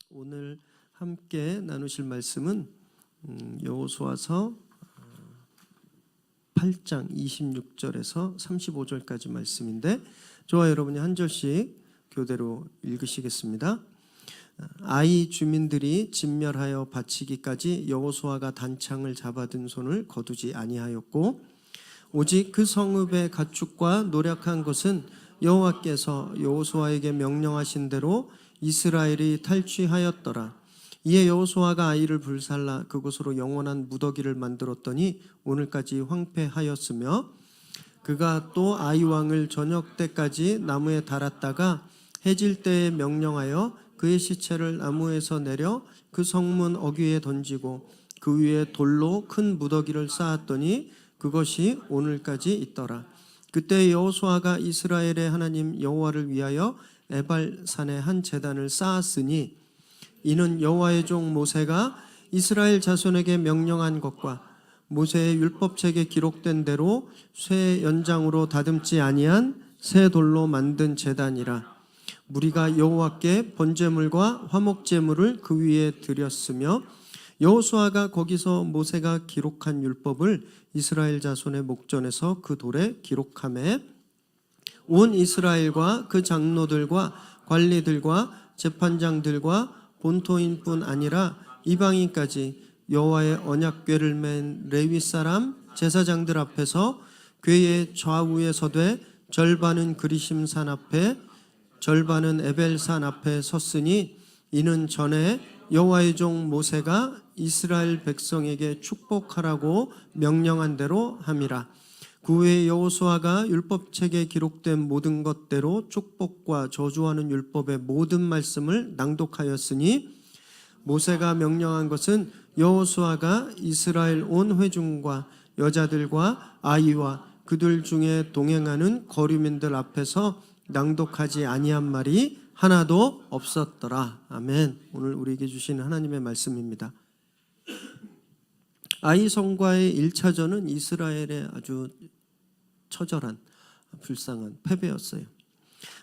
오늘 함께 나누실 말씀은 여호수아서 8장 26절에서 35절까지 말씀인데, 저와 여러분이 한 절씩 교대로 읽으시겠습니다. 아이 주민들이 진멸하여 바치기까지 여호수아가 단창을 잡아든 손을 거두지 아니하였고, 오직 그 성읍의 가축과 노력한 것은 여호와께서 여호수아에게 명령하신 대로 이스라엘이 탈취하였더라. 이에 여호수아가 아이를 불살라 그곳으로 영원한 무더기를 만들었더니 오늘까지 황폐하였으며, 그가 또 아이 왕을 저녁 때까지 나무에 달았다가 해질 때에 명령하여 그의 시체를 나무에서 내려 그 성문 어귀에 던지고 그 위에 돌로 큰 무더기를 쌓았더니 그것이 오늘까지 있더라. 그때 여호수아가 이스라엘의 하나님 여호와를 위하여 에발산에 한 제단을 쌓았으니, 이는 여호와의 종 모세가 이스라엘 자손에게 명령한 것과 모세의 율법책에 기록된 대로 쇠 연장으로 다듬지 아니한 새 돌로 만든 제단이라. 무리가 여호와께 번제물과 화목제물을 그 위에 드렸으며, 여호수아가 거기서 모세가 기록한 율법을 이스라엘 자손의 목전에서 그 돌에 기록하매, 온 이스라엘과 그 장로들과 관리들과 재판장들과 본토인뿐 아니라 이방인까지 여호와의 언약궤를 맨 레위 사람 제사장들 앞에서 궤의 좌우에 서되 절반은 그리심산 앞에 절반은 에벨산 앞에 섰으니, 이는 전에 여호와의 종 모세가 이스라엘 백성에게 축복하라고 명령한 대로 함이라. 그 후에 여호수아가 율법책에 기록된 모든 것대로 축복과 저주하는 율법의 모든 말씀을 낭독하였으니, 모세가 명령한 것은 여호수아가 이스라엘 온 회중과 여자들과 아이와 그들 중에 동행하는 거류민들 앞에서 낭독하지 아니한 말이 하나도 없었더라. 아멘. 오늘 우리에게 주시는 하나님의 말씀입니다. 아이 성과의 1차전은 이스라엘의 아주 처절한 불쌍한 패배였어요.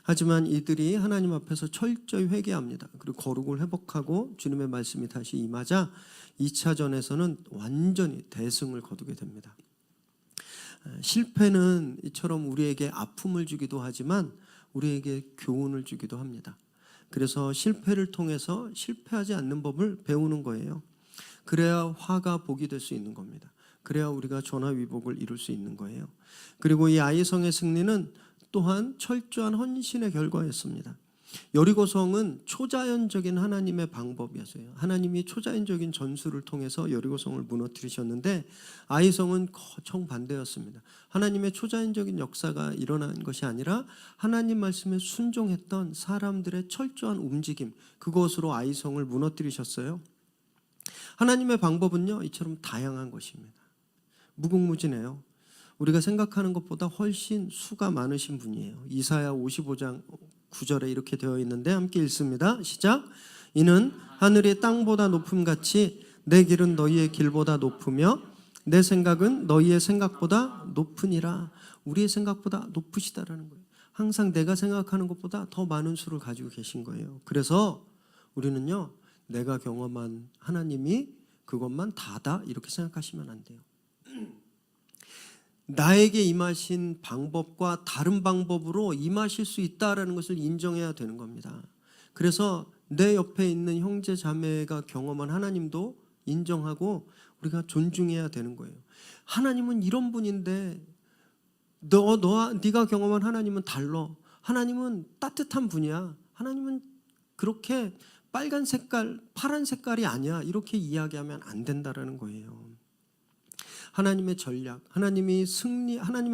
하지만 이들이 하나님 앞에서 철저히 회개합니다. 그리고 거룩을 회복하고 주님의 말씀이 다시 임하자 2차전에서는 완전히 대승을 거두게 됩니다. 실패는 이처럼 우리에게 아픔을 주기도 하지만 우리에게 교훈을 주기도 합니다. 그래서 실패를 통해서 실패하지 않는 법을 배우는 거예요. 그래야 화가 복이 될 수 있는 겁니다. 그래야 우리가 전화위복을 이룰 수 있는 거예요. 그리고 이 아이성의 승리는 또한 철저한 헌신의 결과였습니다. 여리고성은 초자연적인 하나님의 방법이었어요. 하나님이 초자연적인 전술을 통해서 여리고성을 무너뜨리셨는데, 아이성은 정반대였습니다. 하나님의 초자연적인 역사가 일어난 것이 아니라 하나님 말씀에 순종했던 사람들의 철저한 움직임, 그것으로 아이성을 무너뜨리셨어요. 하나님의 방법은요, 이처럼 다양한 것입니다. 무궁무진해요. 우리가 생각하는 것보다 훨씬 수가 많으신 분이에요. 이사야 55장 9절에 이렇게 되어 있는데 함께 읽습니다. 시작. 이는 하늘이 땅보다 높음같이 내 길은 너희의 길보다 높으며 내 생각은 너희의 생각보다 높으니라. 우리의 생각보다 높으시다라는 거예요. 항상 내가 생각하는 것보다 더 많은 수를 가지고 계신 거예요. 그래서 우리는요, 내가 경험한 하나님이 그것만 다다 이렇게 생각하시면 안 돼요. 나에게 임하신 방법과 다른 방법으로 임하실 수 있다라는 것을 인정해야 되는 겁니다. 그래서 내 옆에 있는 형제 자매가 경험한 하나님도 인정하고 우리가 존중해야 되는 거예요. 하나님은 이런 분인데 네가 경험한 하나님은 달라. 하나님은 따뜻한 분이야. 하나님은 그렇게 빨간 색깔, 파란 색깔이 아니야. 이렇게 이야기하면 안 된다라는 거예요. 하나님의 전략, 하나님의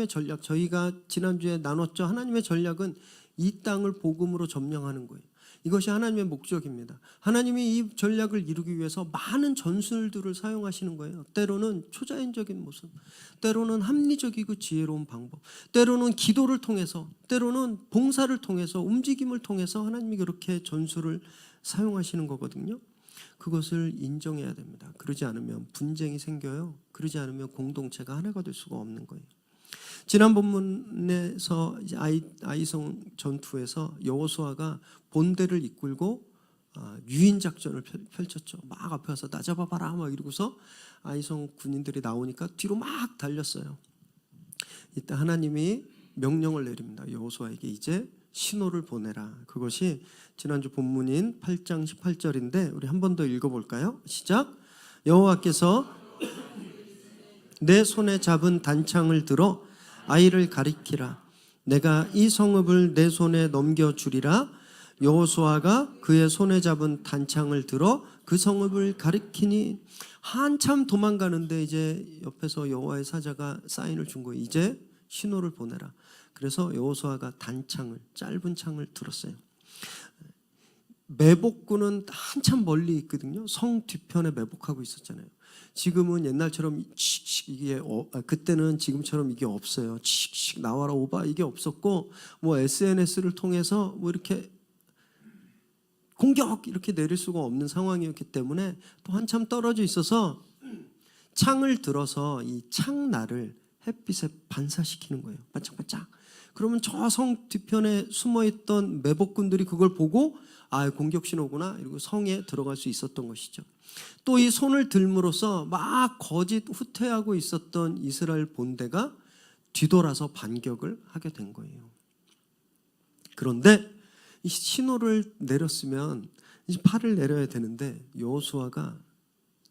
전략, 저희가 지난주에 나눴죠. 하나님의 전략은 이 땅을 복음으로 점령하는 거예요. 이것이 하나님의 목적입니다. 하나님이 이 전략을 이루기 위해서 많은 전술들을 사용하시는 거예요. 때로는 초자연적인 모습, 때로는 합리적이고 지혜로운 방법, 때로는 기도를 통해서, 때로는 봉사를 통해서, 움직임을 통해서 하나님이 그렇게 전술을 사용하시는 거거든요. 그것을 인정해야 됩니다. 그러지 않으면 분쟁이 생겨요. 그러지 않으면 공동체가 하나가 될 수가 없는 거예요. 지난 본문에서 이제 아이성 전투에서 여호수아가 본대를 이끌고 유인 작전을 펼쳤죠. 막 앞에 와서 나 잡아봐라 막 이러고서 아이성 군인들이 나오니까 뒤로 막 달렸어요. 이때 하나님이 명령을 내립니다. 여호수아에게 이제 신호를 보내라. 그것이 지난주 본문인 8장 18절인데 우리 한 번 더 읽어볼까요? 시작. 여호와께서 내 손에 잡은 단창을 들어 아이를 가리키라. 내가 이 성읍을 내 손에 넘겨주리라. 여호수아가 그의 손에 잡은 단창을 들어 그 성읍을 가리키니 한참 도망가는데 이제 옆에서 여호와의 사자가 사인을 준 거예요. 이제 신호를 보내라. 그래서 여호수아가 단창을, 짧은 창을 들었어요. 매복군은 한참 멀리 있거든요. 성 뒤편에 매복하고 있었잖아요. 지금은 옛날처럼 이게 그때는 지금처럼 이게 없어요. 나와라 오바 이게 없었고 뭐 SNS를 통해서 뭐 이렇게 공격 이렇게 내릴 수가 없는 상황이었기 때문에 또 한참 떨어져 있어서 창을 들어서 이 창날을 햇빛에 반사시키는 거예요. 반짝반짝. 그러면 저 성 뒤편에 숨어있던 매복군들이 그걸 보고 공격 신호구나 이러고 성에 들어갈 수 있었던 것이죠. 또 이 손을 들므로써 막 거짓 후퇴하고 있었던 이스라엘 본대가 뒤돌아서 반격을 하게 된 거예요. 그런데 이 신호를 내렸으면 이제 팔을 내려야 되는데 여호수아가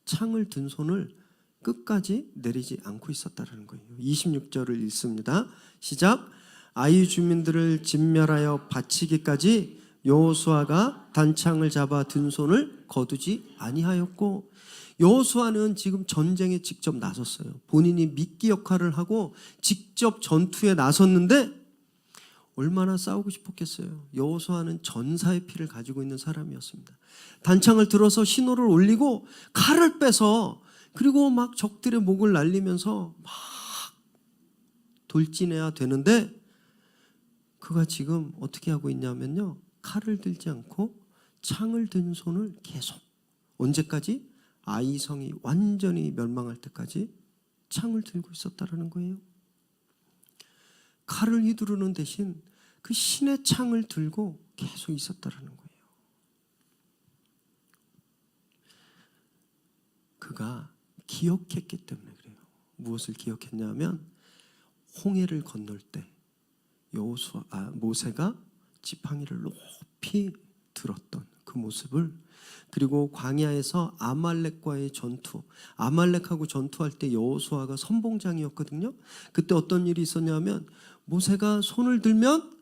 창을 든 손을 끝까지 내리지 않고 있었다는 거예요. 26절을 읽습니다. 시작. 아이 주민들을 진멸하여 바치기까지 여호수아가 단창을 잡아 든 손을 거두지 아니하였고, 여호수아는 지금 전쟁에 직접 나섰어요. 본인이 미끼 역할을 하고 직접 전투에 나섰는데 얼마나 싸우고 싶었겠어요. 여호수아는 전사의 피를 가지고 있는 사람이었습니다. 단창을 들어서 신호를 올리고 칼을 빼서 그리고 막 적들의 목을 날리면서 막 돌진해야 되는데 그가 지금 어떻게 하고 있냐면요, 칼을 들지 않고 창을 든 손을 계속, 언제까지? 아이성이 완전히 멸망할 때까지 창을 들고 있었다라는 거예요. 칼을 휘두르는 대신 그 신의 창을 들고 계속 있었다라는 거예요. 그가 기억했기 때문에 그래요. 무엇을 기억했냐면 홍해를 건널 때 모세가 지팡이를 높이 들었던 그 모습을, 그리고 광야에서 아말렉과의 전투, 아말렉하고 전투할 때 여호수아가 선봉장이었거든요. 그때 어떤 일이 있었냐면 모세가 손을 들면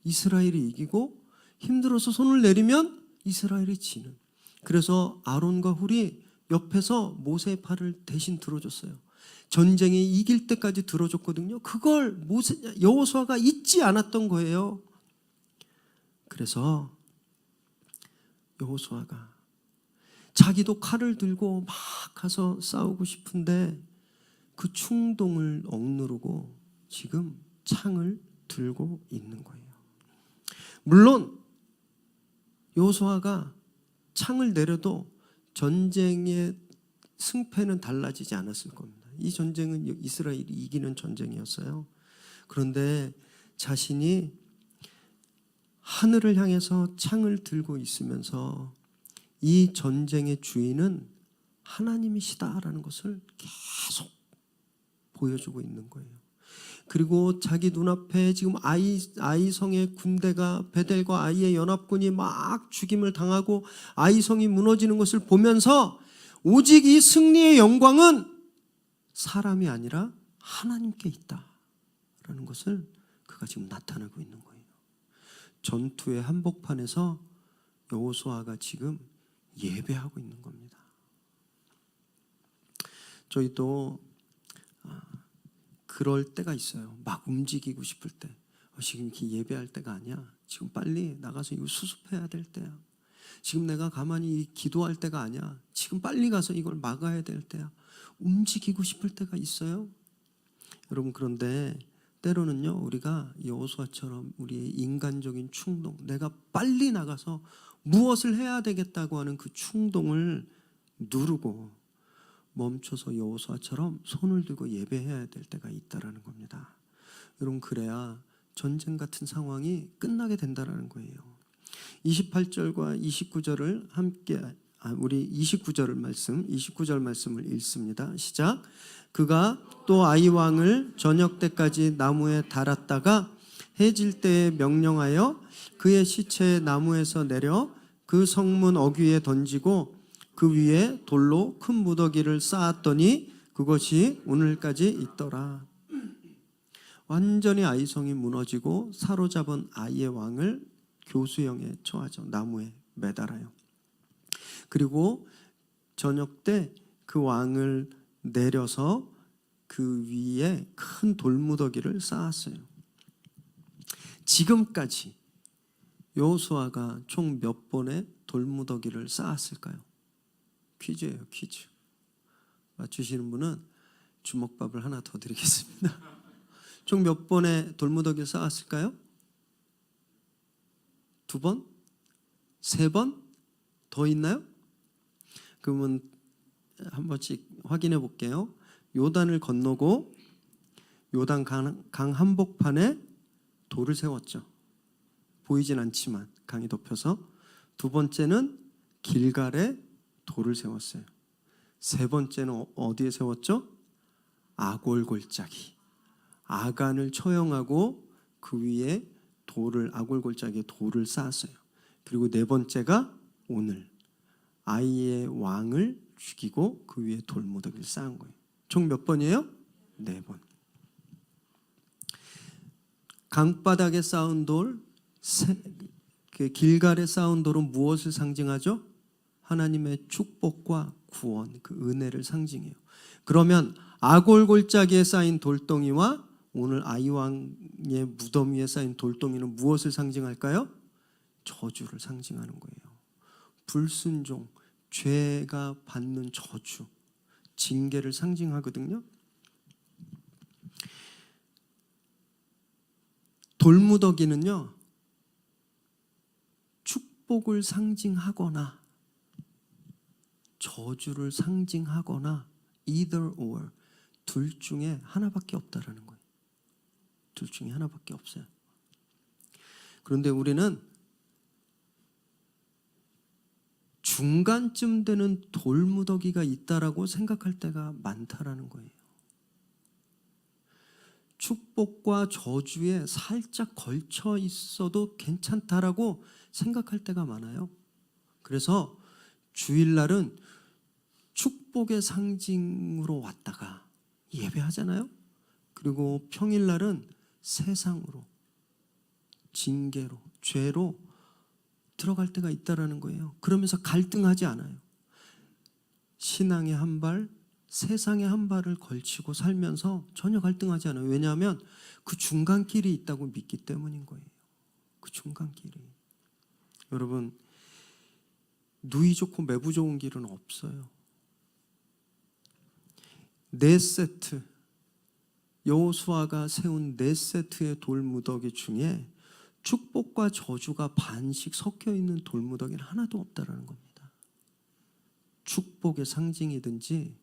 이스라엘이 이기고 힘들어서 손을 내리면 이스라엘이 지는, 그래서 아론과 훌이 옆에서 모세의 팔을 대신 들어줬어요. 전쟁에 이길 때까지 들어줬거든요. 그걸 여호수아가 잊지 않았던 거예요. 그래서 여호수아가 자기도 칼을 들고 막 가서 싸우고 싶은데 그 충동을 억누르고 지금 창을 들고 있는 거예요. 물론 여호수아가 창을 내려도 전쟁의 승패는 달라지지 않았을 겁니다. 이 전쟁은 이스라엘이 이기는 전쟁이었어요. 그런데 자신이 하늘을 향해서 창을 들고 있으면서 이 전쟁의 주인은 하나님이시다라는 것을 계속 보여주고 있는 거예요. 그리고 자기 눈앞에 지금 아이성의 군대가, 베델과 아이의 연합군이 막 죽임을 당하고 아이성이 무너지는 것을 보면서 오직 이 승리의 영광은 사람이 아니라 하나님께 있다라는 것을 그가 지금 나타내고 있는 거예요. 전투의 한복판에서 여호수아가 지금 예배하고 있는 겁니다. 저희도 그럴 때가 있어요. 막 움직이고 싶을 때, 지금 이렇게 예배할 때가 아니야. 지금 빨리 나가서 이거 수습해야 될 때야. 지금 내가 가만히 기도할 때가 아니야. 지금 빨리 가서 이걸 막아야 될 때야. 움직이고 싶을 때가 있어요. 여러분, 그런데 때로는요, 우리가 여호수아처럼 우리의 인간적인 충동, 내가 빨리 나가서 무엇을 해야 되겠다고 하는 그 충동을 누르고 멈춰서 여호수아처럼 손을 들고 예배해야 될 때가 있다라는 겁니다. 여러분 그래야 전쟁 같은 상황이 끝나게 된다라는 거예요. 28절과 29절을 함께 우리 29절 말씀을 읽습니다. 시작. 그가 또 아이 왕을 저녁 때까지 나무에 달았다가 해질 때에 명령하여 그의 시체에 나무에서 내려 그 성문 어귀에 던지고 그 위에 돌로 큰 무더기를 쌓았더니 그것이 오늘까지 있더라. 완전히 아이성이 무너지고 사로잡은 아이의 왕을 교수형에 처하죠. 나무에 매달아요. 그리고 저녁 때 그 왕을 내려서 그 위에 큰 돌무더기를 쌓았어요. 지금까지 여호수아가 총 몇 번의 돌무더기를 쌓았을까요? 퀴즈예요, 퀴즈. 맞추시는 분은 주먹밥을 하나 더 드리겠습니다. 총 몇 번의 돌무더기를 쌓았을까요? 2번? 3번? 더 있나요? 그러면 한 번씩 확인해 볼게요. 요단을 건너고 요단 강 한복판에 돌을 세웠죠. 보이진 않지만 강이 덮여서. 2번째는 길갈에 돌을 세웠어요. 3번째는 어디에 세웠죠? 아골골짜기. 아간을 처형하고 그 위에 아골골짜기에 돌을 쌓았어요. 그리고 4번째가 오늘 아이의 왕을 죽이고 그 위에 돌무더기를 쌓은 거예요. 총 몇 번이에요? 4번. 강바닥에 쌓은 돌, 길갈에 쌓은 돌은 무엇을 상징하죠? 하나님의 축복과 구원, 그 은혜를 상징해요. 그러면 아골골짜기에 쌓인 돌덩이와 오늘 아이왕의 무덤 위에 쌓인 돌덩이는 무엇을 상징할까요? 저주를 상징하는 거예요. 불순종, 죄가 받는 저주, 징계를 상징하거든요. 돌무더기는요, 축복을 상징하거나 저주를 상징하거나 either or, 둘 중에 하나밖에 없다라는 거예요. 둘 중에 하나밖에 없어요. 그런데 우리는 중간쯤 되는 돌무더기가 있다라고 생각할 때가 많다라는 거예요. 축복과 저주에 살짝 걸쳐 있어도 괜찮다라고 생각할 때가 많아요. 그래서 주일날은 축복의 상징으로 왔다가 예배하잖아요. 그리고 평일날은 세상으로, 징계로, 죄로 들어갈 때가 있다라는 거예요. 그러면서 갈등하지 않아요. 신앙의 한 발, 세상의 한 발을 걸치고 살면서 전혀 갈등하지 않아요. 왜냐하면 그 중간길이 있다고 믿기 때문인 거예요. 그 중간길이. 여러분, 누이 좋고 매부 좋은 길은 없어요. 4세트, 여호수아가 세운 4세트의 돌무더기 중에 축복과 저주가 반씩 섞여 있는 돌무더기는 하나도 없다라는 겁니다. 축복의 상징이든지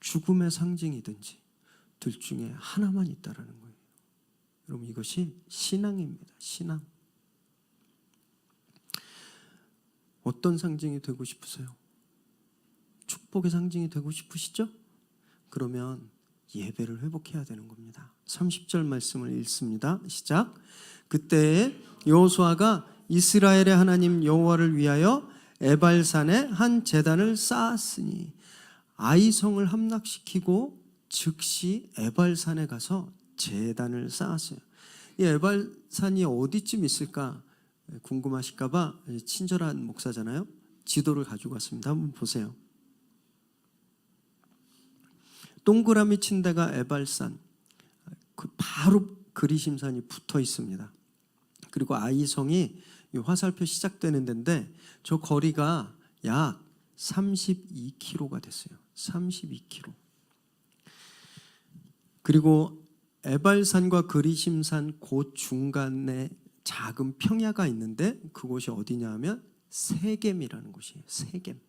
죽음의 상징이든지 둘 중에 하나만 있다라는 거예요. 여러분, 이것이 신앙입니다. 신앙. 어떤 상징이 되고 싶으세요? 축복의 상징이 되고 싶으시죠? 그러면 예배를 회복해야 되는 겁니다. 30절 말씀을 읽습니다. 시작. 그때에 여호수아가 이스라엘의 하나님 여호와를 위하여 에발산에 한 제단을 쌓았으니, 아이성을 함락시키고 즉시 에발산에 가서 제단을 쌓았어요. 이 에발산이 어디쯤 있을까 궁금하실까 봐 친절한 목사잖아요. 지도를 가지고 왔습니다. 한번 보세요. 동그라미 친 데가 에발산, 바로 그리심산이 붙어 있습니다. 그리고 아이성이 화살표 시작되는 데인데 저 거리가 약 32km가 됐어요. 32km. 그리고 에발산과 그리심산 그 중간에 작은 평야가 있는데 그곳이 어디냐 하면 세겜이라는 곳이에요. 세겜.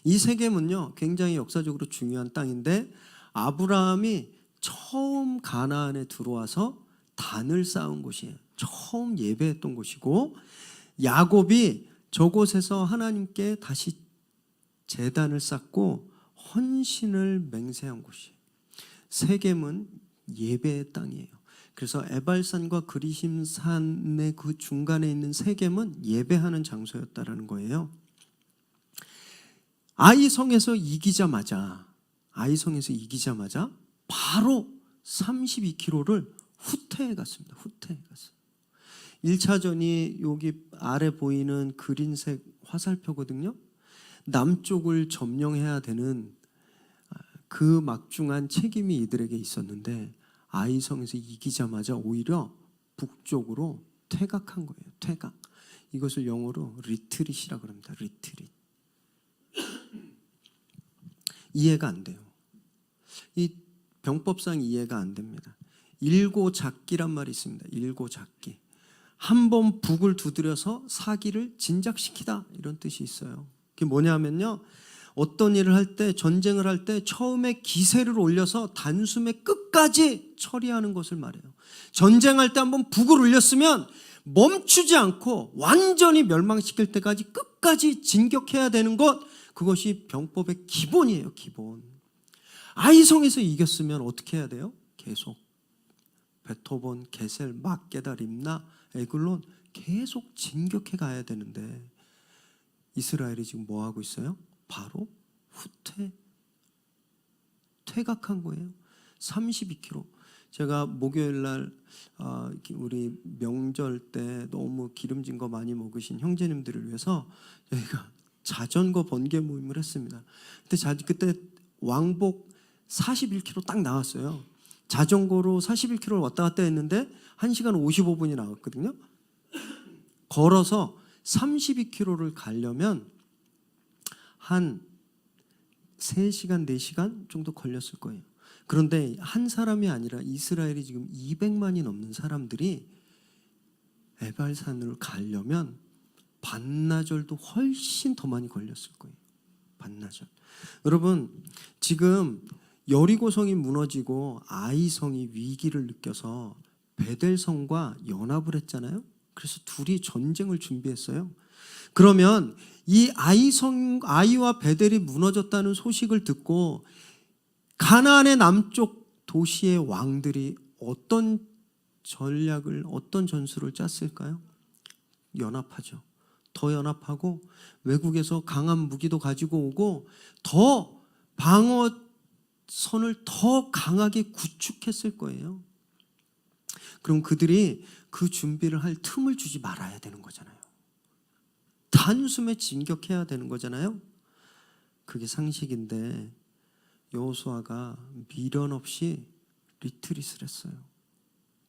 이 세겜은요 굉장히 역사적으로 중요한 땅인데 아브라함이 처음 가나안에 들어와서 단을 쌓은 곳이에요. 처음 예배했던 곳이고, 야곱이 저곳에서 하나님께 다시 제단을 쌓고 헌신을 맹세한 곳이에요. 세겜은 예배의 땅이에요. 그래서 에발산과 그리심산의 그 중간에 있는 세겜은 예배하는 장소였다라는 거예요. 아이성에서 이기자마자 바로 32km를 후퇴해 갔습니다. 1차전이 여기 아래 보이는 그린색 화살표거든요. 남쪽을 점령해야 되는 그 막중한 책임이 이들에게 있었는데, 아이성에서 이기자마자 오히려 북쪽으로 퇴각한 거예요. 퇴각. 이것을 영어로 리트릿이라고 합니다. 리트릿. 이해가 안 돼요. 이 병법상 이해가 안 됩니다. 일고잡기란 말이 있습니다. 일고잡기. 한 번 북을 두드려서 사기를 진작시키다, 이런 뜻이 있어요. 그게 뭐냐면요, 어떤 일을 할 때, 전쟁을 할 때 처음에 기세를 올려서 단숨에 끝까지 처리하는 것을 말해요. 전쟁할 때 한번 북을 올렸으면 멈추지 않고 완전히 멸망시킬 때까지 끝까지 진격해야 되는 것, 그것이 병법의 기본이에요. 기본. 아이성에서 이겼으면 어떻게 해야 돼요? 계속 베토벤, 게셀, 막게다, 림나, 에글론 계속 진격해 가야 되는데, 이스라엘이 지금 뭐 하고 있어요? 바로 퇴각한 거예요. 32km. 제가 목요일 날 우리 명절 때 너무 기름진 거 많이 먹으신 형제님들을 위해서 저희가 자전거 번개 모임을 했습니다. 그때 왕복 41km 딱 나왔어요. 자전거로 41km를 왔다 갔다 했는데 1시간 55분이 나왔거든요. 걸어서 32km를 가려면 한 3시간, 4시간 정도 걸렸을 거예요. 그런데 한 사람이 아니라 이스라엘이 지금 200만이 넘는 사람들이 에발산으로 가려면 반나절도 훨씬 더 많이 걸렸을 거예요. 반나절. 여러분, 지금 여리고성이 무너지고 아이성이 위기를 느껴서 베델성과 연합을 했잖아요. 그래서 둘이 전쟁을 준비했어요. 그러면 이 아이와 베델이 무너졌다는 소식을 듣고 가나안의 남쪽 도시의 왕들이 어떤 전략을, 어떤 전술을 짰을까요? 연합하죠. 더 연합하고 외국에서 강한 무기도 가지고 오고 더 방어선을 더 강하게 구축했을 거예요. 그럼 그들이 그 준비를 할 틈을 주지 말아야 되는 거잖아요. 단숨에 진격해야 되는 거잖아요. 그게 상식인데 여호수아가 미련 없이 리트릿을 했어요.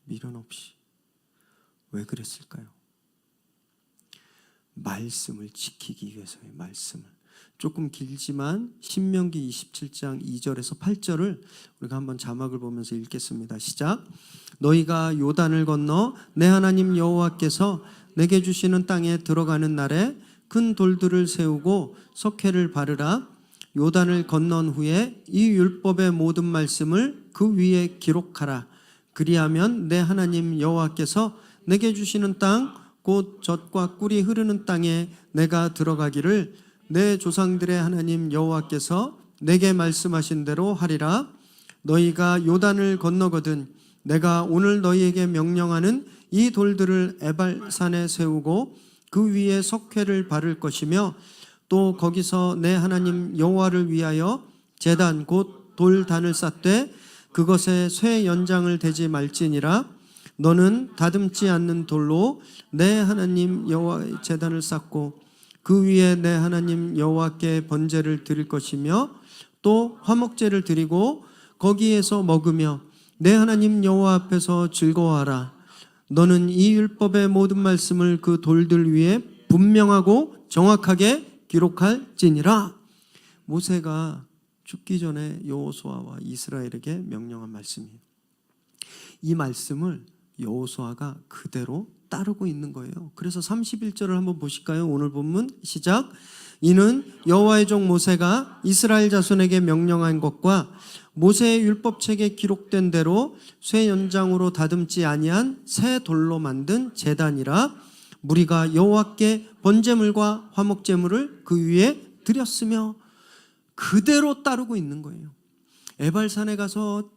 미련 없이. 왜 그랬을까요? 말씀을 지키기 위해서의 말씀을. 조금 길지만 신명기 27장 2절에서 8절을 우리가 한번 자막을 보면서 읽겠습니다. 시작. 너희가 요단을 건너 내 하나님 여호와께서 내게 주시는 땅에 들어가는 날에 큰 돌들을 세우고 석회를 바르라. 요단을 건넌 후에 이 율법의 모든 말씀을 그 위에 기록하라. 그리하면 내 하나님 여호와께서 내게 주시는 땅 곧 젖과 꿀이 흐르는 땅에 내가 들어가기를 내 조상들의 하나님 여호와께서 내게 말씀하신 대로 하리라. 너희가 요단을 건너거든 내가 오늘 너희에게 명령하는 이 돌들을 에발산에 세우고 그 위에 석회를 바를 것이며 또 거기서 내 하나님 여호와를 위하여 제단 곧 돌단을 쌓되 그것에 쇠 연장을 대지 말지니라. 너는 다듬지 않는 돌로 내 하나님 여호와의 제단을 쌓고 그 위에 내 하나님 여호와께 번제를 드릴 것이며 또 화목제를 드리고 거기에서 먹으며 내 하나님 여호와 앞에서 즐거워하라. 너는 이 율법의 모든 말씀을 그 돌들 위에 분명하고 정확하게 기록할지니라. 모세가 죽기 전에 여호수아와 이스라엘에게 명령한 말씀이에요. 이 말씀을 여호수아가 그대로 따르고 있는 거예요. 그래서 31절을 한번 보실까요? 오늘 본문 시작. 이는 여호와의 종 모세가 이스라엘 자손에게 명령한 것과 모세의 율법책에 기록된 대로 쇠 연장으로 다듬지 아니한 새 돌로 만든 제단이라. 무리가 여호와께 번제물과 화목제물을 그 위에 드렸으며. 그대로 따르고 있는 거예요. 에발산에 가서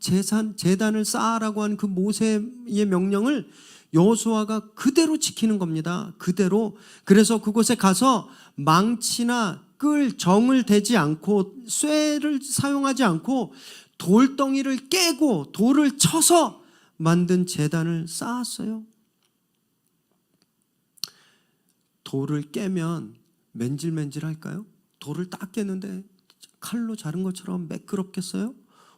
제단을 쌓으라고 한 그 모세의 명령을 여호수아가 그대로 지키는 겁니다. 그대로. 그래서 그곳에 가서 망치나 끌, 정을 대지 않고 쇠를 사용하지 않고 돌덩이를 깨고 돌을 쳐서 만든 제단을 쌓았어요. 돌을 깨면 맨질맨질할까요? 돌을 딱 깼는데 칼로 자른 것처럼 매끄럽겠어요?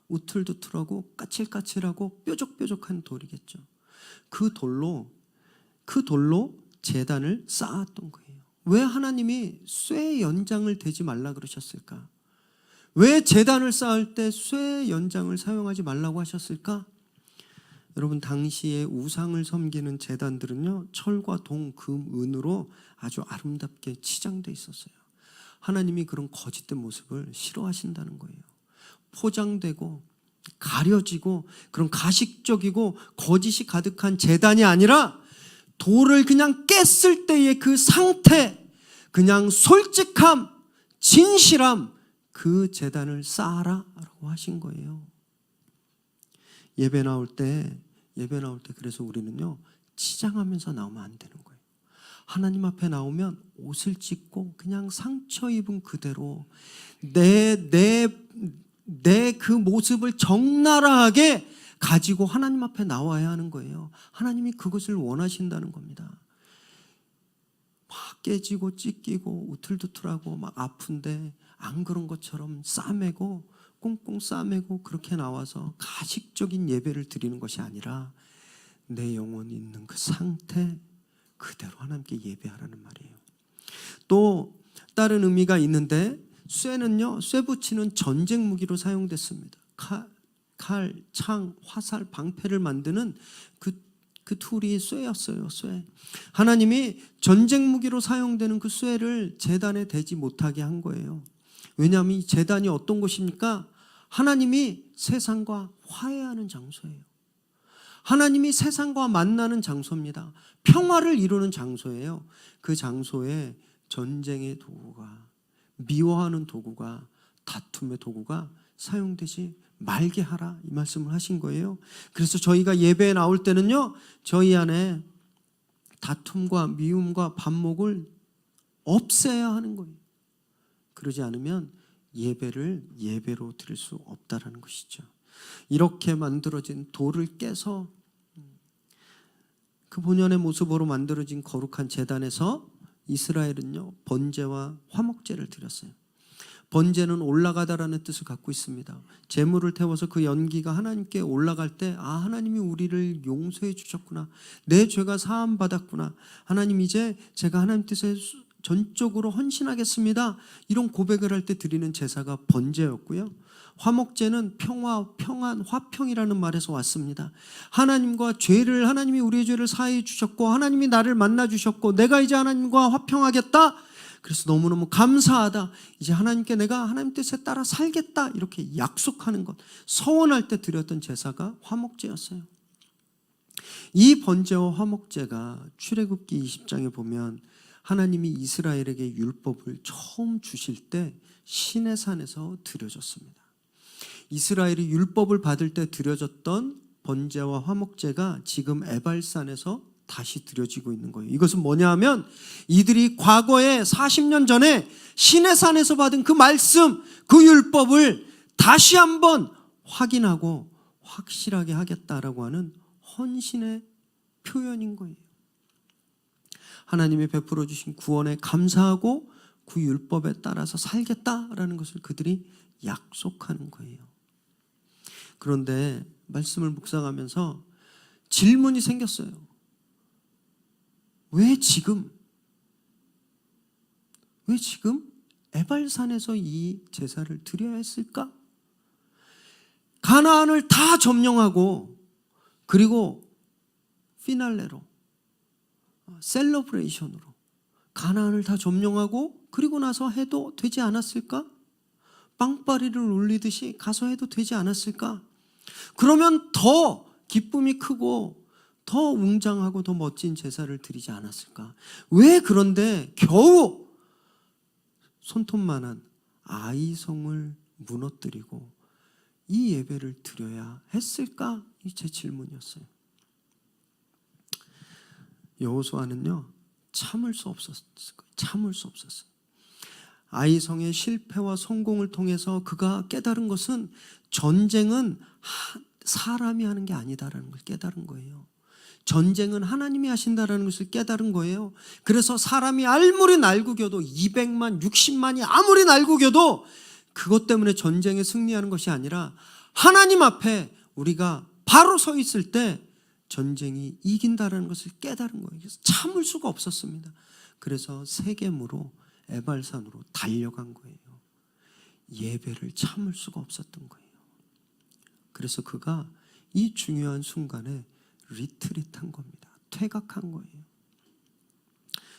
우틀두틀하고 까칠까칠하고 뾰족뾰족한 돌이겠죠. 그 돌로 제단을 쌓았던 거예요. 왜 하나님이 쇠 연장을 대지 말라 그러셨을까? 왜 제단을 쌓을 때 쇠 연장을 사용하지 말라고 하셨을까? 여러분, 당시에 우상을 섬기는 제단들은요, 철과 동, 금, 은으로 아주 아름답게 치장돼 있었어요. 하나님이 그런 거짓된 모습을 싫어하신다는 거예요. 포장되고 가려지고 그런 가식적이고 거짓이 가득한 제단이 아니라 돌을 그냥 깼을 때의 그 상태, 그냥 솔직함, 진실함, 그 제단을 쌓아라라고 하신 거예요. 예배 나올 때 그래서 우리는요, 치장하면서 나오면 안 되는 거예요. 하나님 앞에 나오면 옷을 찢고 그냥 상처 입은 그대로 내 그 모습을 적나라하게 가지고 하나님 앞에 나와야 하는 거예요. 하나님이 그것을 원하신다는 겁니다. 막 깨지고 찢기고 우틀두틀하고 막 아픈데 안 그런 것처럼 싸매고 꽁꽁 싸매고 그렇게 나와서 가식적인 예배를 드리는 것이 아니라 내 영혼이 있는 그 상태 그대로 하나님께 예배하라는 말이에요. 또 다른 의미가 있는데, 쇠는요, 쇠 붙이는 전쟁 무기로 사용됐습니다. 칼, 창, 화살, 방패를 만드는 그 툴이 쇠였어요. 쇠. 하나님이 전쟁 무기로 사용되는 그 쇠를 제단에 대지 못하게 한 거예요. 왜냐하면 이 제단이 어떤 곳입니까? 하나님이 세상과 화해하는 장소예요. 하나님이 세상과 만나는 장소입니다. 평화를 이루는 장소예요. 그 장소에 전쟁의 도구가, 미워하는 도구가, 다툼의 도구가 사용되지 말게 하라, 이 말씀을 하신 거예요. 그래서 저희가 예배에 나올 때는요, 저희 안에 다툼과 미움과 반목을 없애야 하는 거예요. 그러지 않으면 예배를 예배로 드릴 수 없다라는 것이죠. 이렇게 만들어진 돌을 깨서 그 본연의 모습으로 만들어진 거룩한 제단에서 이스라엘은요, 번제와 화목제를 드렸어요. 번제는 올라가다라는 뜻을 갖고 있습니다. 제물을 태워서 그 연기가 하나님께 올라갈 때, 아, 하나님이 우리를 용서해 주셨구나, 내 죄가 사함 받았구나, 하나님 이제 제가 하나님 뜻에 전적으로 헌신하겠습니다, 이런 고백을 할 때 드리는 제사가 번제였고요. 화목제는 평화, 평안, 화평이라는 말에서 왔습니다. 하나님과 하나님이 우리의 죄를 사해 주셨고 하나님이 나를 만나 주셨고 내가 이제 하나님과 화평하겠다, 그래서 너무너무 감사하다, 이제 하나님께 내가 하나님 뜻에 따라 살겠다, 이렇게 약속하는 것, 서원할 때 드렸던 제사가 화목제였어요. 이 번제와 화목제가 출애굽기 20장에 보면 하나님이 이스라엘에게 율법을 처음 주실 때 시내산에서 드려졌습니다. 이스라엘이 율법을 받을 때 드려졌던 번제와 화목제가 지금 에발산에서 다시 드려지고 있는 거예요. 이것은 뭐냐 하면 이들이 과거에 40년 전에 시내산에서 받은 그 말씀, 그 율법을 다시 한번 확인하고 확실하게 하겠다라고 하는 헌신의 표현인 거예요. 하나님이 베풀어 주신 구원에 감사하고 그 율법에 따라서 살겠다라는 것을 그들이 약속하는 거예요. 그런데 말씀을 묵상하면서 질문이 생겼어요. 왜 지금 에발산에서 이 제사를 드려야 했을까? 가나안을 다 점령하고 그리고 피날레로, 셀러브레이션으로 가나안을 다 점령하고 그리고 나서 해도 되지 않았을까? 빵빠리를 울리듯이 가서 해도 되지 않았을까? 그러면 더 기쁨이 크고 더 웅장하고 더 멋진 제사를 드리지 않았을까? 왜 그런데 겨우 손톱만한 아이성을 무너뜨리고 이 예배를 드려야 했을까? 이 제 질문이었어요. 여호수아는요, 참을 수 없었어요. 참을 수 없었어요. 아이성의 실패와 성공을 통해서 그가 깨달은 것은 전쟁은 사람이 하는 게 아니다라는 걸 깨달은 거예요. 전쟁은 하나님이 하신다라는 것을 깨달은 거예요. 그래서 사람이 아무리 날구겨도 200만, 60만이 아무리 날구겨도 그것 때문에 전쟁에 승리하는 것이 아니라 하나님 앞에 우리가 바로 서 있을 때 전쟁이 이긴다라는 것을 깨달은 거예요. 그래서 참을 수가 없었습니다. 그래서 세겜으로 에발산으로 달려간 거예요. 예배를 참을 수가 없었던 거예요. 그래서 그가 이 중요한 순간에 리트릿한 겁니다. 퇴각한 거예요.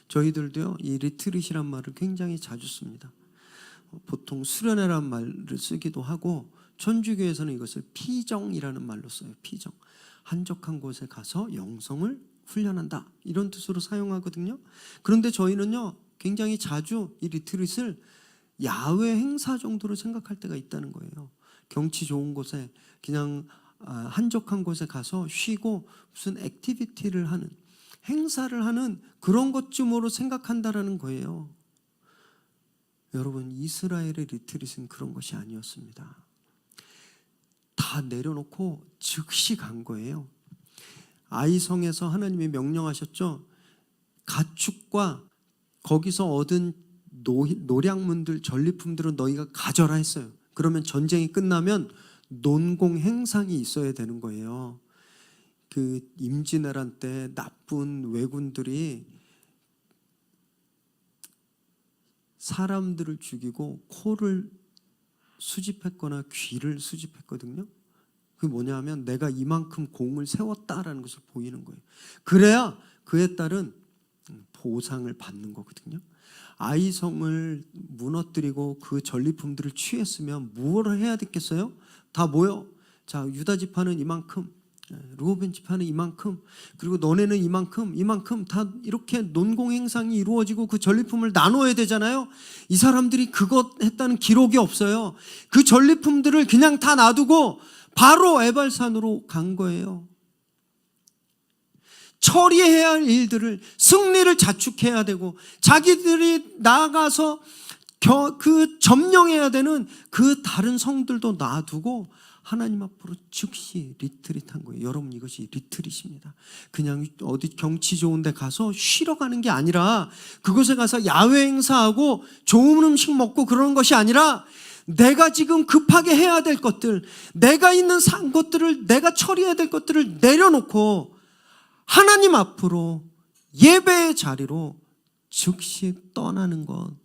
저희들도요, 이 리트릿이란 말을 굉장히 자주 씁니다. 보통 수련회란 말을 쓰기도 하고 천주교에서는 이것을 피정이라는 말로 써요. 피정. 한적한 곳에 가서 영성을 훈련한다, 이런 뜻으로 사용하거든요. 그런데 저희는요, 굉장히 자주 이 리트릿을 야외 행사 정도로 생각할 때가 있다는 거예요. 경치 좋은 곳에 그냥 한적한 곳에 가서 쉬고 무슨 액티비티를 하는, 행사를 하는 그런 것쯤으로 생각한다라는 거예요. 여러분, 이스라엘의 리트릿은 그런 것이 아니었습니다. 다 내려놓고 즉시 간 거예요. 아이성에서 하나님이 명령하셨죠. 가축과 거기서 얻은 노량문들, 전리품들은 너희가 가져라 했어요. 그러면 전쟁이 끝나면 논공 행상이 있어야 되는 거예요. 그 임진왜란 때 나쁜 왜군들이 사람들을 죽이고 코를 수집했거나 귀를 수집했거든요. 그게 뭐냐면 내가 이만큼 공을 세웠다라는 것을 보이는 거예요. 그래야 그에 따른 보상을 받는 거거든요. 아이성을 무너뜨리고 그 전리품들을 취했으면 무엇을 해야 됐겠어요? 다 모여. 자, 유다 지파는 이만큼, 르우벤 지파는 이만큼, 그리고 너네는 이만큼 다 이렇게 논공 행상이 이루어지고 그 전리품을 나눠야 되잖아요. 이 사람들이 그것 했다는 기록이 없어요. 그 전리품들을 그냥 다 놔두고 바로 에발산으로 간 거예요. 처리해야 할 일들을, 승리를 자축해야 되고 자기들이 나아가서 그 점령해야 되는 그 다른 성들도 놔두고 하나님 앞으로 즉시 리트릿한 거예요. 여러분, 이것이 리트릿입니다. 그냥 어디 경치 좋은 데 가서 쉬러 가는 게 아니라, 그곳에 가서 야외 행사하고 좋은 음식 먹고 그러는 것이 아니라, 내가 지금 급하게 해야 될 것들, 내가 있는 것들을, 내가 처리해야 될 것들을 내려놓고 하나님 앞으로 예배의 자리로 즉시 떠나는 것,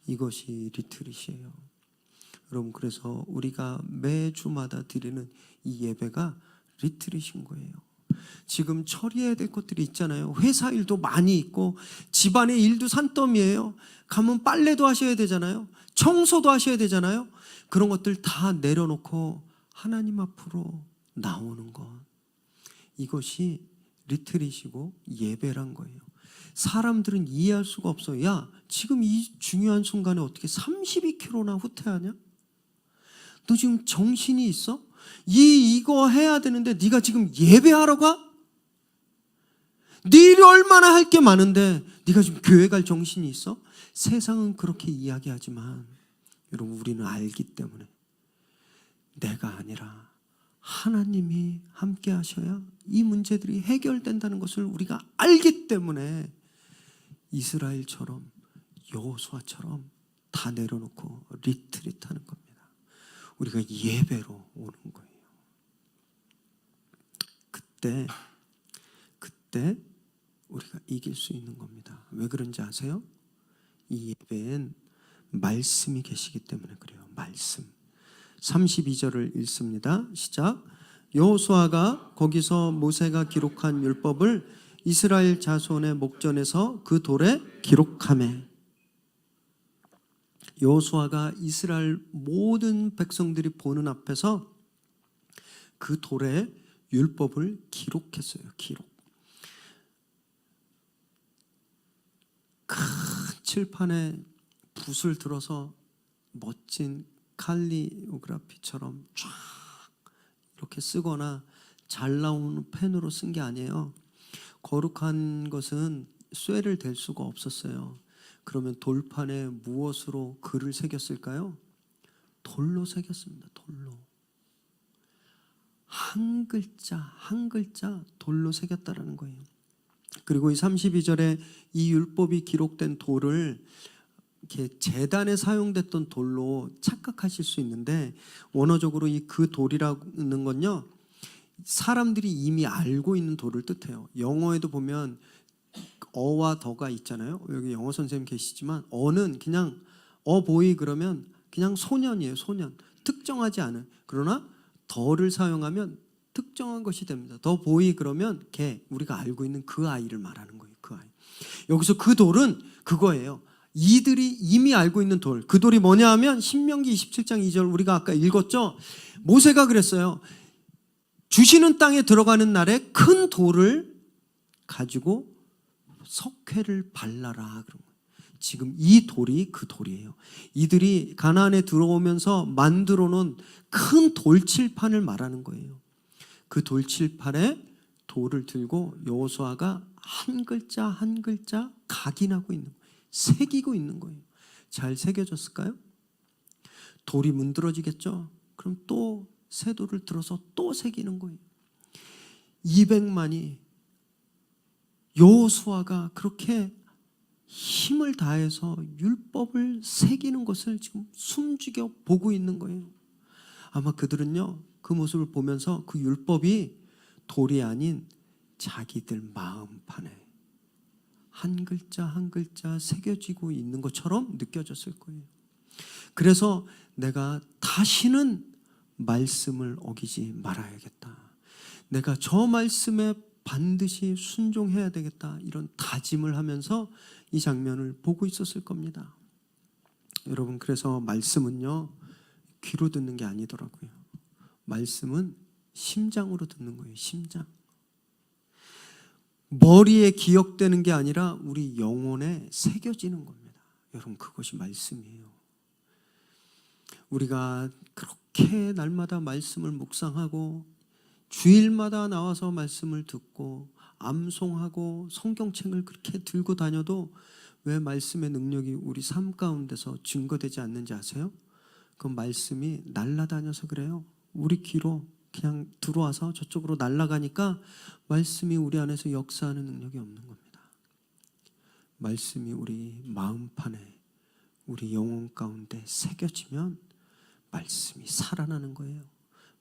이것이 리트릿이에요. 여러분, 그래서 우리가 매주마다 드리는 이 예배가 리트릿인 거예요. 지금 처리해야 될 것들이 있잖아요. 회사 일도 많이 있고 집안의 일도 산더미예요. 가면 빨래도 하셔야 되잖아요. 청소도 하셔야 되잖아요. 그런 것들 다 내려놓고 하나님 앞으로 나오는 것, 이것이 리트릿이고 예배란 거예요. 사람들은 이해할 수가 없어요. 야, 지금 이 중요한 순간에 어떻게 32km나 후퇴하냐? 너 지금 정신이 있어? 이거 해야 되는데 네가 지금 예배하러 가? 네 일이 얼마나 할 게 많은데 네가 지금 교회 갈 정신이 있어? 세상은 그렇게 이야기하지만 여러분, 우리는 알기 때문에, 내가 아니라 하나님이 함께 하셔야 이 문제들이 해결된다는 것을 우리가 알기 때문에 이스라엘처럼, 여호수아처럼 다 내려놓고 리트릿하는 겁니다. 우리가 예배로 오는 거예요. 그때 우리가 이길 수 있는 겁니다. 왜 그런지 아세요? 이 예배엔 말씀이 계시기 때문에 그래요. 말씀. 32절을 읽습니다. 시작. 여호수아가 거기서 모세가 기록한 율법을 이스라엘 자손의 목전에서 그 돌에 기록하매. 여호수아가 이스라엘 모든 백성들이 보는 앞에서 그 돌에 율법을 기록했어요. 기록. 큰 칠판에 붓을 들어서 멋진 칼리오그라피처럼 쫙 이렇게 쓰거나 잘 나오는 펜으로 쓴 게 아니에요. 거룩한 것은 쇠를 댈 수가 없었어요. 그러면 돌판에 무엇으로 글을 새겼을까요? 돌로 새겼습니다. 돌로. 한 글자 한 글자 돌로 새겼다라는 거예요. 그리고 이 32절에 이 율법이 기록된 돌을 이렇게 제단에 사용됐던 돌로 착각하실 수 있는데, 원어적으로 이 그 돌이라는 건요, 사람들이 이미 알고 있는 돌을 뜻해요. 영어에도 보면 어와 더가 있잖아요. 여기 영어 선생님 계시지만 어는 그냥 보이 그러면 그냥 소년이에요. 소년. 특정하지 않은. 그러나 더를 사용하면 특정한 것이 됩니다. 더 보이 그러면 걔, 우리가 알고 있는 그 아이를 말하는 거예요. 그 아이. 여기서 그 돌은 그거예요. 이들이 이미 알고 있는 돌. 그 돌이 뭐냐 하면 신명기 27장 2절 우리가 아까 읽었죠. 모세가 그랬어요. 주시는 땅에 들어가는 날에 큰 돌을 가지고 석회를 발라라. 그런 거예요. 지금 이 돌이 그 돌이에요. 이들이 가나안에 들어오면서 만들어 놓은 큰 돌칠판을 말하는 거예요. 그 돌칠판에 돌을 들고 여호수아가 한 글자 한 글자 각인하고 있는 거예요. 새기고 있는 거예요. 잘 새겨졌을까요? 돌이 문드러지겠죠? 그럼 또 새 돌을 들어서 또 새기는 거예요. 200만이 여호수아가 그렇게 힘을 다해서 율법을 새기는 것을 지금 숨죽여 보고 있는 거예요. 아마 그들은요, 그 모습을 보면서 그 율법이 돌이 아닌 자기들 마음판에 한 글자 한 글자 새겨지고 있는 것처럼 느껴졌을 거예요. 그래서 내가 다시는 말씀을 어기지 말아야겠다. 내가 저 말씀에 반드시 순종해야 되겠다. 이런 다짐을 하면서 이 장면을 보고 있었을 겁니다. 여러분, 그래서 말씀은요, 귀로 듣는 게 아니더라고요. 말씀은 심장으로 듣는 거예요. 심장. 머리에 기억되는 게 아니라 우리 영혼에 새겨지는 겁니다. 여러분, 그것이 말씀이에요. 우리가 그렇게 날마다 말씀을 묵상하고 주일마다 나와서 말씀을 듣고 암송하고 성경책을 그렇게 들고 다녀도 왜 말씀의 능력이 우리 삶 가운데서 증거되지 않는지 아세요? 그 말씀이 날아다녀서 그래요. 우리 귀로 그냥 들어와서 저쪽으로 날아가니까 말씀이 우리 안에서 역사하는 능력이 없는 겁니다. 말씀이 우리 마음판에, 우리 영혼 가운데 새겨지면 말씀이 살아나는 거예요.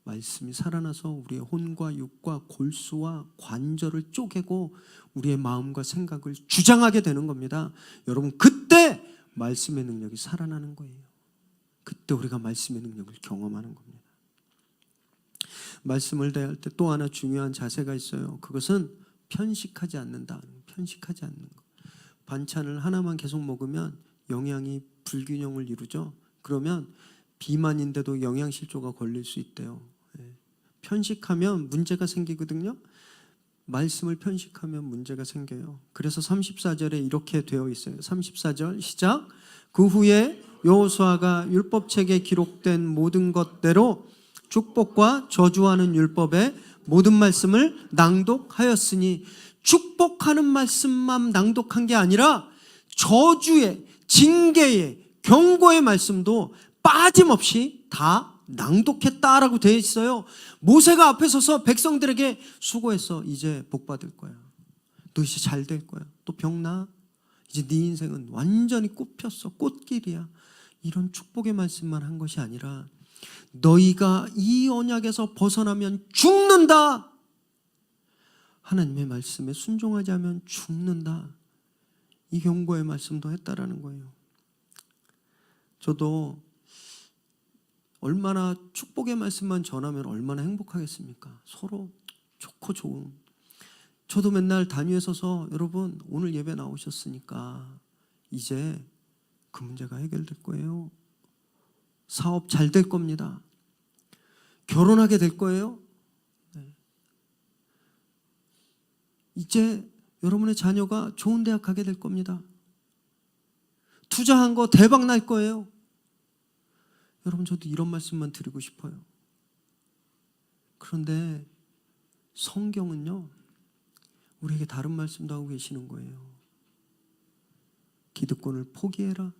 말씀이 살아나서 우리의 혼과 육과 골수와 관절을 쪼개고 우리의 마음과 생각을 주장하게 되는 겁니다. 여러분, 그때 말씀의 능력이 살아나는 거예요. 그때 우리가 말씀의 능력을 경험하는 겁니다. 말씀을 대할 때 또 하나 중요한 자세가 있어요. 그것은 편식하지 않는다. 편식하지 않는 것. 반찬을 하나만 계속 먹으면 영양이 불균형을 이루죠. 그러면 비만인데도 영양실조가 걸릴 수 있대요. 편식하면 문제가 생기거든요. 말씀을 편식하면 문제가 생겨요. 그래서 34절에 이렇게 되어 있어요. 34절 시작. 그 후에 여호수아가 율법책에 기록된 모든 것대로 축복과 저주하는 율법의 모든 말씀을 낭독하였으니, 축복하는 말씀만 낭독한 게 아니라 저주의, 징계의, 경고의 말씀도 빠짐없이 다 낭독했다라고 되어 있어요. 모세가 앞에 서서 백성들에게 수고했어. 이제 복 받을 거야. 너 이제 잘 될 거야. 또 병 나. 이제 네 인생은 완전히 꽃 폈어. 꽃길이야. 이런 축복의 말씀만 한 것이 아니라 너희가 이 언약에서 벗어나면 죽는다. 하나님의 말씀에 순종하지 않으면 죽는다. 이 경고의 말씀도 했다라는 거예요. 저도 얼마나 축복의 말씀만 전하면 얼마나 행복하겠습니까? 서로 좋고 좋은. 저도 맨날 단위에 서서 여러분 오늘 예배 나오셨으니까 이제 그 문제가 해결될 거예요. 사업 잘 될 겁니다. 결혼하게 될 거예요. 이제 여러분의 자녀가 좋은 대학 가게 될 겁니다. 투자한 거 대박 날 거예요. 여러분, 저도 이런 말씀만 드리고 싶어요. 그런데 성경은요, 우리에게 다른 말씀도 하고 계시는 거예요. 기득권을 포기해라.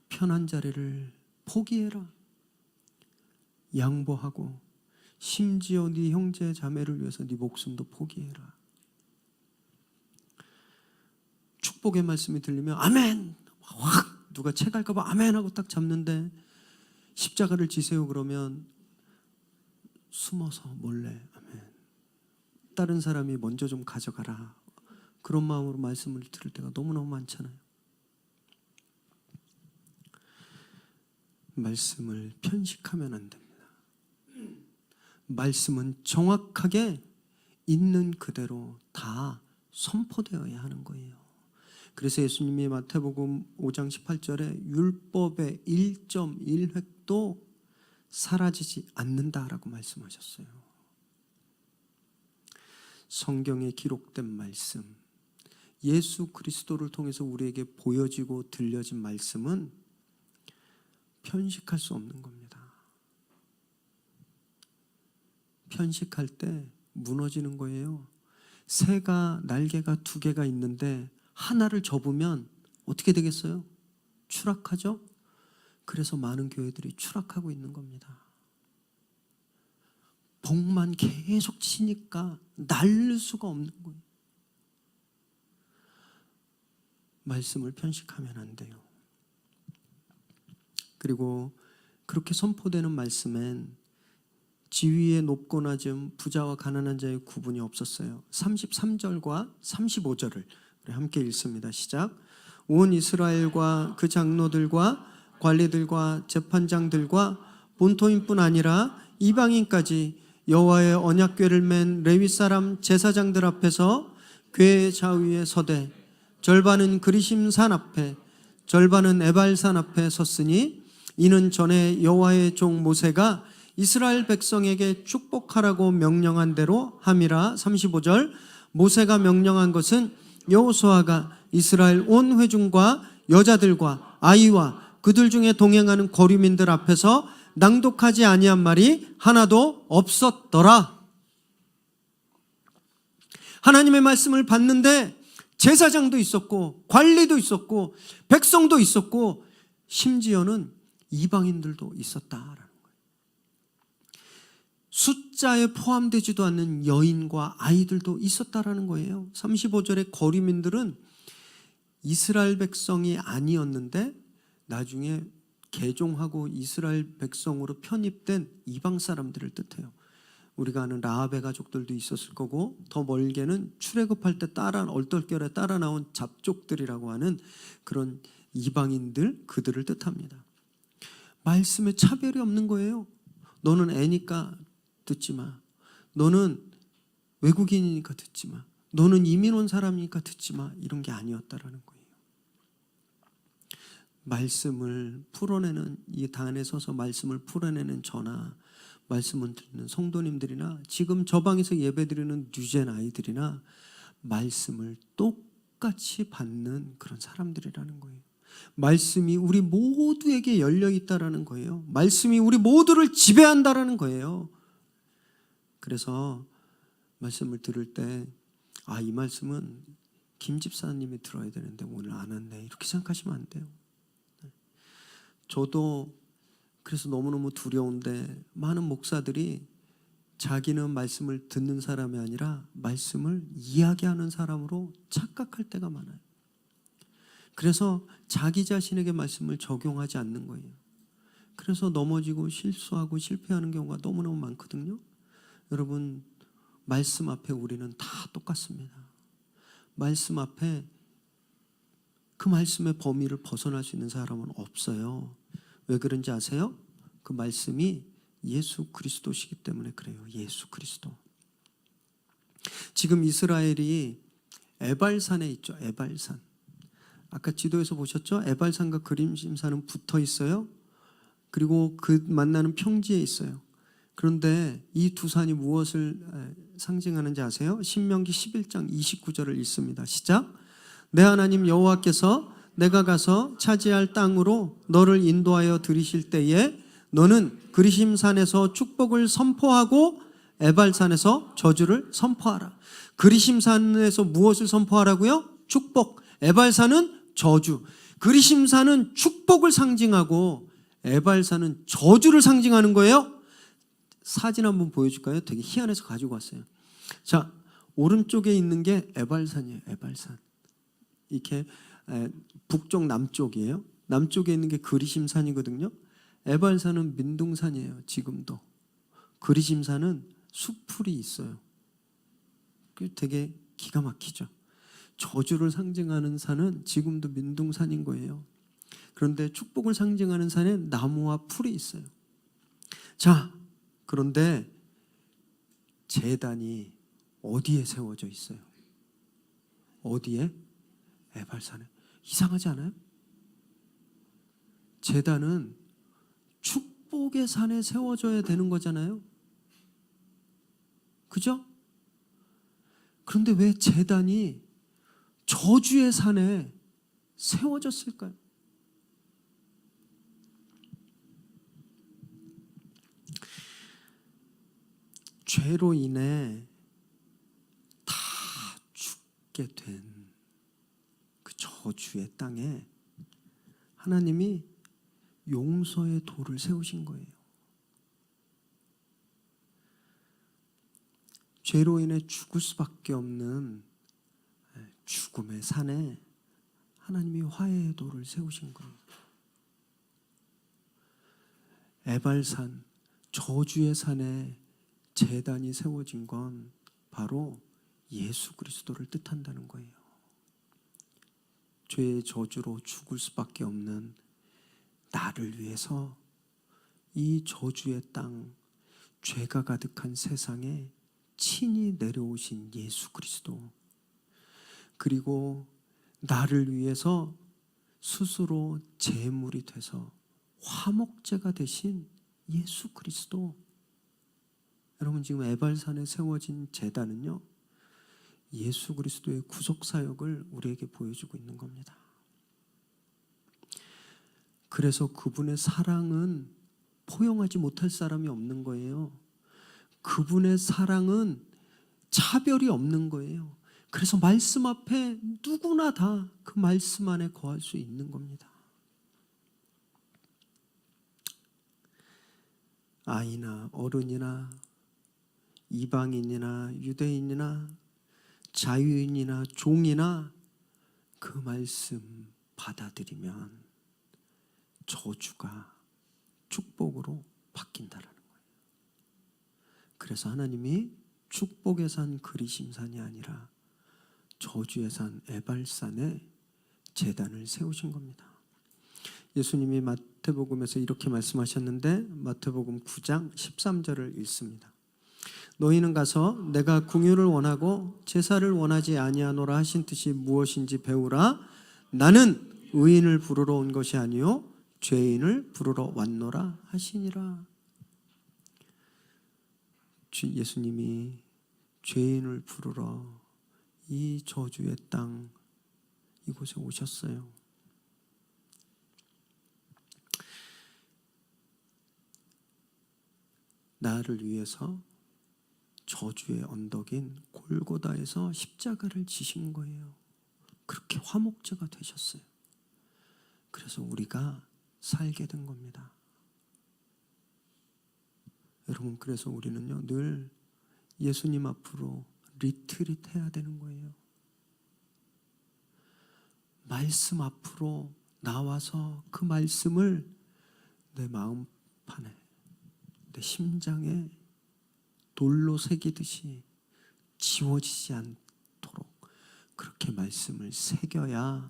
편한 자리를 포기해라. 양보하고 심지어 네 형제 자매를 위해서 네 목숨도 포기해라. 축복의 말씀이 들리면 아멘! 확 누가 채갈까 봐 아멘 하고 딱 잡는데, 십자가를 지세요 그러면 숨어서 몰래 아멘. 다른 사람이 먼저 좀 가져가라. 그런 마음으로 말씀을 들을 때가 너무너무 많잖아요. 말씀을 편식하면 안 됩니다. 말씀은 정확하게 있는 그대로 다 선포되어야 하는 거예요. 그래서 예수님이 마태복음 5장 18절에 율법의 1.1획도 사라지지 않는다라고 말씀하셨어요. 성경에 기록된 말씀, 예수 그리스도를 통해서 우리에게 보여지고 들려진 말씀은 편식할 수 없는 겁니다. 편식할 때 무너지는 거예요. 새가 날개가 2개가 있는데 하나를 접으면 어떻게 되겠어요? 추락하죠? 그래서 많은 교회들이 추락하고 있는 겁니다. 복만 계속 치니까 날릴 수가 없는 거예요. 말씀을 편식하면 안 돼요. 그리고 그렇게 선포되는 말씀엔 지위에 높고 낮음, 부자와 가난한 자의 구분이 없었어요. 33절과 35절을 우리 함께 읽습니다. 시작. 온 이스라엘과 그 장로들과 관리들과 재판장들과 본토인뿐 아니라 이방인까지 여호와의 언약궤를 맨 레위 사람 제사장들 앞에서 궤 좌위에 서되 절반은 그리심산 앞에 절반은 에발산 앞에 섰으니 이는 전에 여호와의 종 모세가 이스라엘 백성에게 축복하라고 명령한 대로 함이라. 35절. 모세가 명령한 것은 여호수아가 이스라엘 온 회중과 여자들과 아이와 그들 중에 동행하는 거류민들 앞에서 낭독하지 아니한 말이 하나도 없었더라. 하나님의 말씀을 받는데 제사장도 있었고 관리도 있었고 백성도 있었고 심지어는 이방인들도 있었다라는 거예요. 숫자에 포함되지도 않는 여인과 아이들도 있었다라는 거예요. 35절의 거류민들은 이스라엘 백성이 아니었는데 나중에 개종하고 이스라엘 백성으로 편입된 이방 사람들을 뜻해요. 우리가 아는 라합의 가족들도 있었을 거고, 더 멀게는 출애굽할 때 얼떨결에 따라 나온 잡족들이라고 하는 그런 이방인들, 그들을 뜻합니다. 말씀에 차별이 없는 거예요. 너는 애니까 듣지 마. 너는 외국인이니까 듣지 마. 너는 이민 온 사람이니까 듣지 마. 이런 게 아니었다라는 거예요. 말씀을 풀어내는, 이 단에 서서 말씀을 풀어내는 저나 말씀을 듣는 성도님들이나 지금 저 방에서 예배드리는 뉴젠 아이들이나 말씀을 똑같이 받는 그런 사람들이라는 거예요. 말씀이 우리 모두에게 열려 있다라는 거예요. 말씀이 우리 모두를 지배한다라는 거예요. 그래서 말씀을 들을 때 이 말씀은 김 집사님이 들어야 되는데 오늘 안 왔네, 이렇게 생각하시면 안 돼요. 저도 그래서 너무너무 두려운데, 많은 목사들이 자기는 말씀을 듣는 사람이 아니라 말씀을 이야기하는 사람으로 착각할 때가 많아요. 그래서 자기 자신에게 말씀을 적용하지 않는 거예요. 그래서 넘어지고 실수하고 실패하는 경우가 너무너무 많거든요. 여러분, 말씀 앞에 우리는 다 똑같습니다. 말씀 앞에 그 말씀의 범위를 벗어날 수 있는 사람은 없어요. 왜 그런지 아세요? 그 말씀이 예수 그리스도시기 때문에 그래요. 예수 그리스도. 지금 이스라엘이 에발산에 있죠. 에발산. 아까 지도에서 보셨죠? 에발산과 그리심산은 붙어 있어요. 그리고 그 만나는 평지에 있어요. 그런데 이 두 산이 무엇을 상징하는지 아세요? 신명기 11장 29절을 읽습니다. 시작. 내 하나님 여호와께서 내가 가서 차지할 땅으로 너를 인도하여 들이실 때에 너는 그리심산에서 축복을 선포하고 에발산에서 저주를 선포하라. 그리심산에서 무엇을 선포하라고요? 축복. 에발산은 저주. 그리심산은 축복을 상징하고 에발산은 저주를 상징하는 거예요. 사진 한번 보여줄까요? 되게 희한해서 가지고 왔어요. 자, 오른쪽에 있는 게 에발산이에요. 에발산. 이렇게 북쪽 남쪽이에요. 남쪽에 있는 게 그리심산이거든요. 에발산은 민둥산이에요. 지금도. 그리심산은 수풀이 있어요. 되게 기가 막히죠. 저주를 상징하는 산은 지금도 민둥산인 거예요. 그런데 축복을 상징하는 산에 나무와 풀이 있어요. 자, 그런데 제단이 어디에 세워져 있어요? 어디에? 에발산에. 이상하지 않아요? 제단은 축복의 산에 세워져야 되는 거잖아요. 그죠? 그런데 왜 제단이 저주의 산에 세워졌을까요? 죄로 인해 다 죽게 된 그 저주의 땅에 하나님이 용서의 돌을 세우신 거예요. 죄로 인해 죽을 수밖에 없는 죽음의 산에 하나님이 화해의 돌을 세우신 거예요. 에발산, 저주의 산에 제단이 세워진 건 바로 예수 그리스도를 뜻한다는 거예요. 죄의 저주로 죽을 수밖에 없는 나를 위해서 이 저주의 땅, 죄가 가득한 세상에 친히 내려오신 예수 그리스도, 그리고 나를 위해서 스스로 제물이 돼서 화목제가 되신 예수 그리스도. 여러분, 지금 에발산에 세워진 제단은요, 예수 그리스도의 구속 사역을 우리에게 보여주고 있는 겁니다. 그래서 그분의 사랑은 포용하지 못할 사람이 없는 거예요. 그분의 사랑은 차별이 없는 거예요. 그래서 말씀 앞에 누구나 다 그 말씀 안에 거할 수 있는 겁니다. 아이나 어른이나 이방인이나 유대인이나 자유인이나 종이나 그 말씀 받아들이면 저주가 축복으로 바뀐다라는 거예요. 그래서 하나님이 축복의 산 그리심산이 아니라 저주의 산 에발산에 제단을 세우신 겁니다. 예수님이 마태복음에서 이렇게 말씀하셨는데 마태복음 9장 13절을 읽습니다. 너희는 가서 내가 긍휼을 원하고 제사를 원하지 아니하노라 하신 뜻이 무엇인지 배우라. 나는 의인을 부르러 온 것이 아니요 죄인을 부르러 왔노라 하시니라. 예수님이 죄인을 부르러 이 저주의 땅 이곳에 오셨어요. 나를 위해서 저주의 언덕인 골고다에서 십자가를 지신 거예요. 그렇게 화목제가 되셨어요. 그래서 우리가 살게 된 겁니다. 여러분, 그래서 우리는요 늘 예수님 앞으로 리트릿 해야 되는 거예요. 말씀 앞으로 나와서 그 말씀을 내 마음판에, 내 심장에 돌로 새기듯이 지워지지 않도록 그렇게 말씀을 새겨야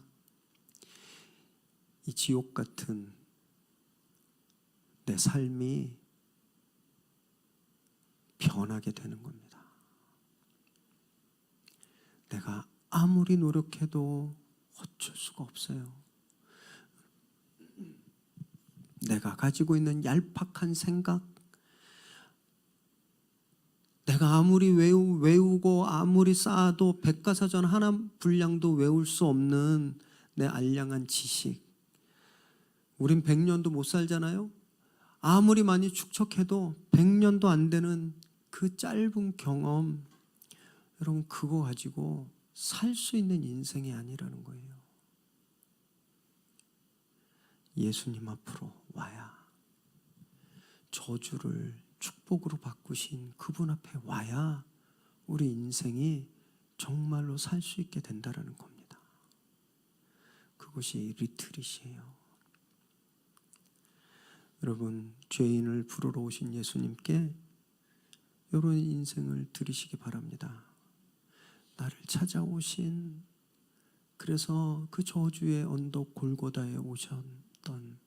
이 지옥 같은 내 삶이 변하게 되는 겁니다. 내가 아무리 노력해도 어쩔 수가 수가 없어요. 내가 가지고 있는 얄팍한 생각, 내가 아무리 외우고 아무리 쌓아도 백과사전 하나 분량도 외울 수 없는 내 알량한 지식. 우린 100년도 못 살잖아요. 아무리 많이 축적해도 100년도 안 되는 그 짧은 경험, 여러분 그거 가지고 살 수 있는 인생이 아니라는 거예요. 예수님 앞으로 와야, 저주를 축복으로 바꾸신 그분 앞에 와야 우리 인생이 정말로 살 수 있게 된다는 겁니다. 그것이 리트릿이에요. 여러분, 죄인을 부르러 오신 예수님께 이런 인생을 들이시기 바랍니다. 나를 찾아오신, 그래서 그 저주의 언덕 골고다에 오셨던,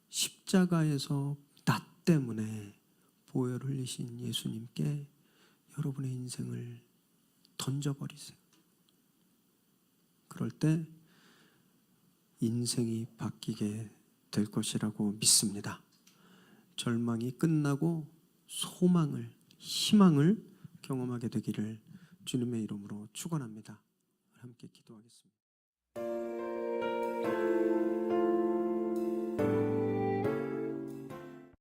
십자가에서 나 때문에 보혈을 흘리신 예수님께 여러분의 인생을 던져버리세요. 그럴 때 인생이 바뀌게 될 것이라고 믿습니다. 절망이 끝나고 소망을, 희망을 경험하게 되기를 주님의 이름으로 축원합니다. 함께 기도하겠습니다.